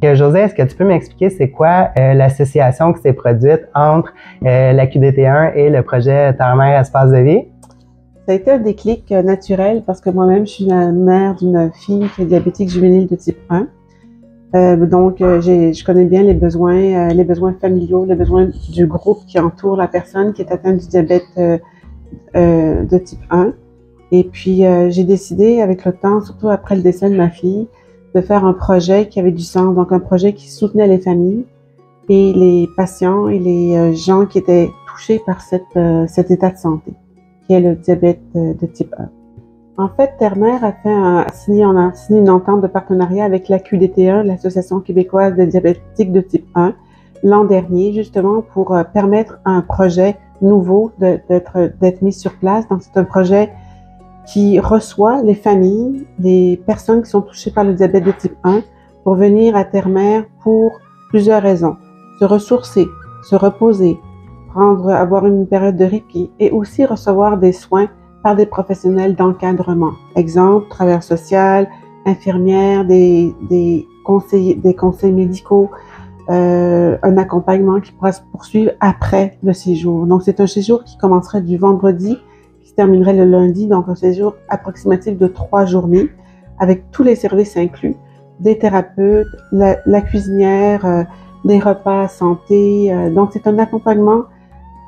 José, est-ce que tu peux m'expliquer c'est quoi l'association qui s'est produite entre la QDT1 et le projet Terre-Mère Espace de vie? Ça a été un déclic naturel parce que moi-même, je suis la mère d'une fille qui est diabétique juvénile de type 1. Je connais bien les besoins familiaux, les besoins du groupe qui entoure la personne qui est atteinte du diabète de type 1. Et puis, j'ai décidé avec le temps, surtout après le décès de ma fille, de faire un projet qui avait du sens, donc un projet qui soutenait les familles et les patients et les gens qui étaient touchés par cet état de santé, qui est le diabète de type 1. En fait, Terre-Mère a signé une entente de partenariat avec la QDT1, l'Association québécoise des diabétiques de type 1, l'an dernier, justement pour permettre à un projet nouveau d'être mis sur place. Donc, c'est un projet qui reçoit les familles, les personnes qui sont touchées par le diabète de type 1 pour venir à Terre-Mère pour plusieurs raisons. Se ressourcer, se reposer, avoir une période de répit et aussi recevoir des soins par des professionnels d'encadrement. Exemple, travailleurs sociaux, infirmières, des conseils médicaux, un accompagnement qui pourra se poursuivre après le séjour. Donc, c'est un séjour qui commencerait du vendredi, qui se terminerait le lundi, donc un séjour approximatif de 3 journées, avec tous les services inclus, des thérapeutes, la cuisinière, des repas santé. Donc, c'est un accompagnement,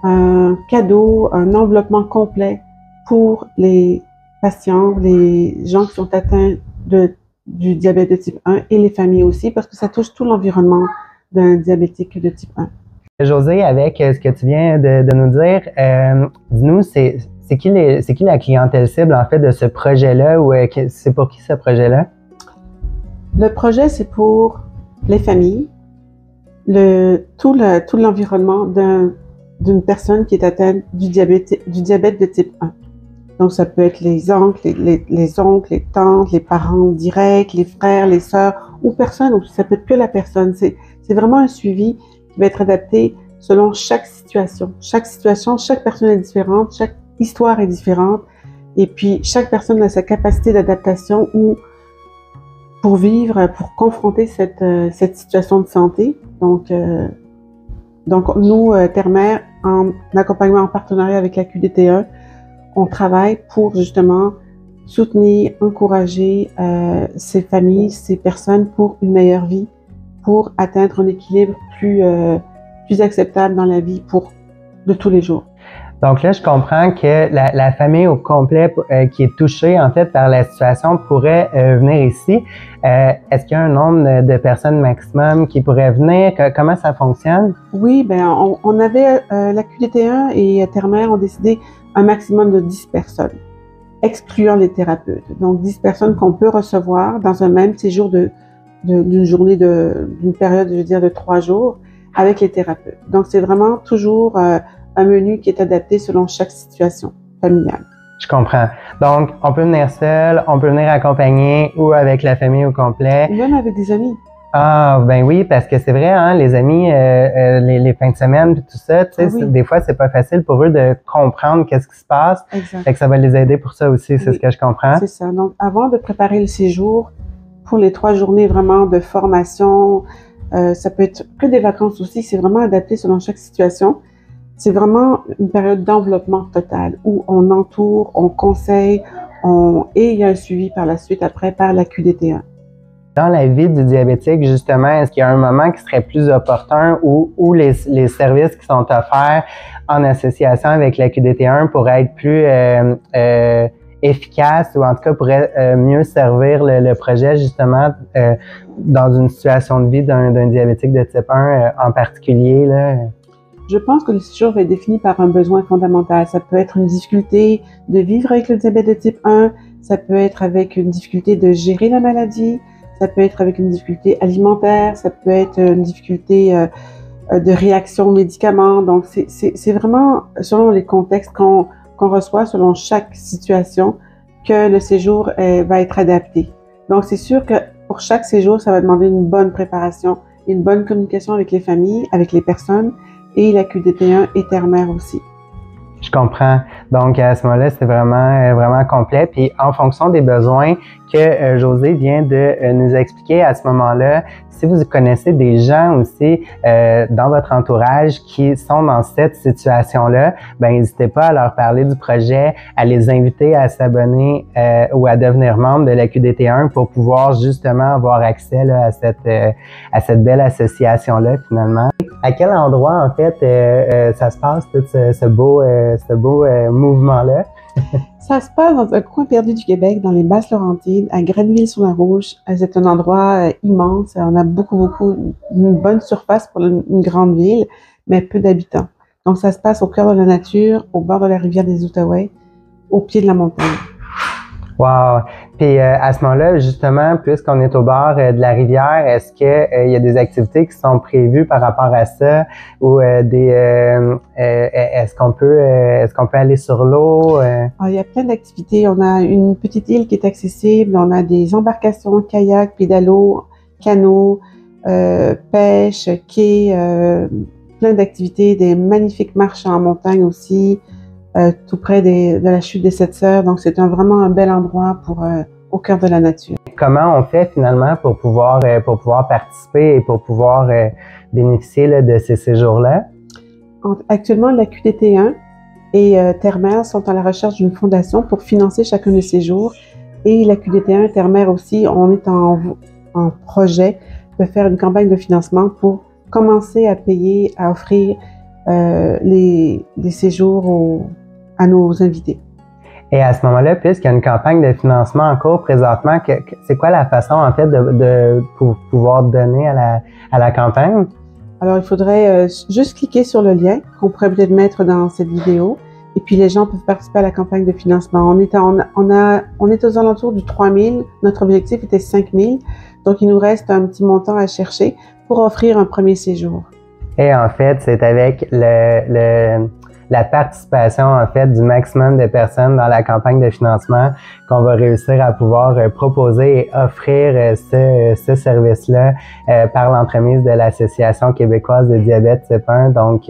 un cadeau, un enveloppement complet pour les patients, les gens qui sont atteints du diabète de type 1 et les familles aussi, parce que ça touche tout l'environnement d'un diabétique de type 1. José, avec ce que tu viens de nous dire, dis-nous, c'est qui la clientèle cible en fait de ce projet-là ou c'est pour qui ce projet-là? Le projet, c'est pour les familles, tout l'environnement d'une personne qui est atteinte du diabète de type 1. Donc, ça peut être les oncles, les tantes, les parents directs, les frères, les sœurs, ou personne, ou ça peut être que la personne. C'est vraiment un suivi qui va être adapté selon chaque situation. Chaque personne est différente, chaque histoire est différente, et puis chaque personne a sa capacité d'adaptation ou pour confronter cette situation de santé. Donc nous, Terre-Mère, en accompagnement en partenariat avec la QDT1, on travaille pour justement soutenir, encourager ces familles, ces personnes pour une meilleure vie, pour atteindre un équilibre plus acceptable dans la vie de tous les jours. Donc là, je comprends que la famille au complet qui est touchée en fait par la situation pourrait venir ici. Est-ce qu'il y a un nombre de personnes maximum qui pourraient venir? Comment ça fonctionne? Oui, ben on avait la QDT1 et Terre-Mère ont décidé un maximum de 10 personnes, excluant les thérapeutes. Donc 10 personnes qu'on peut recevoir dans un même séjour d'une journée d'une période, je veux dire, de 3 jours avec les thérapeutes. Donc c'est vraiment toujours un menu qui est adapté selon chaque situation familiale. Je comprends. Donc, on peut venir seul, on peut venir accompagné ou avec la famille au complet. Même avec des amis. Ah, ben oui, parce que c'est vrai, hein, les amis, les fins de semaine puis tout ça, tu sais, oui. Des fois, c'est pas facile pour eux de comprendre qu'est-ce qui se passe. Exact. Fait que ça va les aider pour ça aussi, c'est ce que je comprends. C'est ça. Donc, avant de préparer le séjour, pour les 3 journées vraiment de formation, ça peut être que des vacances aussi, c'est vraiment adapté selon chaque situation. C'est vraiment une période d'enveloppement total où on entoure, on conseille, et il y a un suivi par la suite après par la QDT1. Dans la vie du diabétique, justement, est-ce qu'il y a un moment qui serait plus opportun où les services qui sont offerts en association avec la QDT1 pourraient être plus efficaces ou en tout cas pourraient mieux servir le projet justement dans une situation de vie d'un diabétique de type 1 en particulier, là? Je pense que le séjour va être défini par un besoin fondamental. Ça peut être une difficulté de vivre avec le diabète de type 1, ça peut être avec une difficulté de gérer la maladie, ça peut être avec une difficulté alimentaire, ça peut être une difficulté de réaction aux médicaments. Donc, c'est vraiment selon les contextes qu'on reçoit, selon chaque situation, que le séjour va être adapté. Donc, c'est sûr que pour chaque séjour, ça va demander une bonne préparation, une bonne communication avec les familles, avec les personnes, et la QDT1 et Terre-Mère aussi. Je comprends. Donc, à ce moment-là, c'est vraiment complet. Puis, en fonction des besoins que Josée vient de nous expliquer à ce moment-là, si vous connaissez des gens aussi dans votre entourage qui sont dans cette situation-là, ben n'hésitez pas à leur parler du projet, à les inviter à s'abonner ou à devenir membre de la QDT1 pour pouvoir justement avoir accès là, à cette belle association-là finalement. À quel endroit, en fait, ça se passe, tout ce beau mouvement-là? Ça se passe dans un coin perdu du Québec, dans les Basses-Laurentides, à Grenville-sur-la-Rouge. C'est un endroit immense. On a une bonne surface pour une grande ville, mais peu d'habitants. Donc, ça se passe au cœur de la nature, au bord de la rivière des Outaouais, au pied de la montagne. Wow! Puis à ce moment-là, justement, puisqu'on est au bord de la rivière, est-ce que il y a des activités qui sont prévues par rapport à ça ou est-ce qu'on peut aller sur l'eau? Il y a plein d'activités. On a une petite île qui est accessible. On a des embarcations, kayaks, pédalos, canots, pêche, quai, plein d'activités, des magnifiques marches en montagne aussi. Tout près de la chute des Sept Sœurs. Donc, c'est vraiment un bel endroit au cœur de la nature. Comment on fait finalement pour pouvoir participer et pour pouvoir bénéficier là, de ces séjours-là? Actuellement, la QDT1 et Terre-Mère sont à la recherche d'une fondation pour financer chacun des séjours. Et la QDT1 et Terre-Mère aussi, on est en projet de faire une campagne de financement pour commencer à payer, à offrir les séjours à nos invités. Et à ce moment-là, puisqu'il y a une campagne de financement en cours présentement, c'est quoi la façon en fait de pouvoir donner à la campagne? Alors, il faudrait juste cliquer sur le lien qu'on pourrait peut-être mettre dans cette vidéo et puis les gens peuvent participer à la campagne de financement. On est aux alentours du 3 000. Notre objectif était 5 000. Donc, il nous reste un petit montant à chercher pour offrir un premier séjour. Et en fait, c'est avec la participation en fait du maximum de personnes dans la campagne de financement qu'on va réussir à pouvoir proposer et offrir ce service-là par l'entremise de l'Association québécoise de diabète type 1. Donc,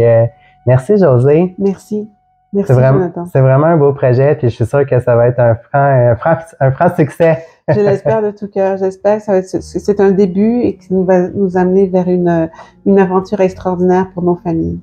merci Josée. Merci. Merci Jonathan. C'est vraiment un beau projet puis je suis sûre que ça va être un franc succès. Je l'espère de tout cœur. J'espère que c'est un début et que ça va nous amener vers une aventure extraordinaire pour nos familles.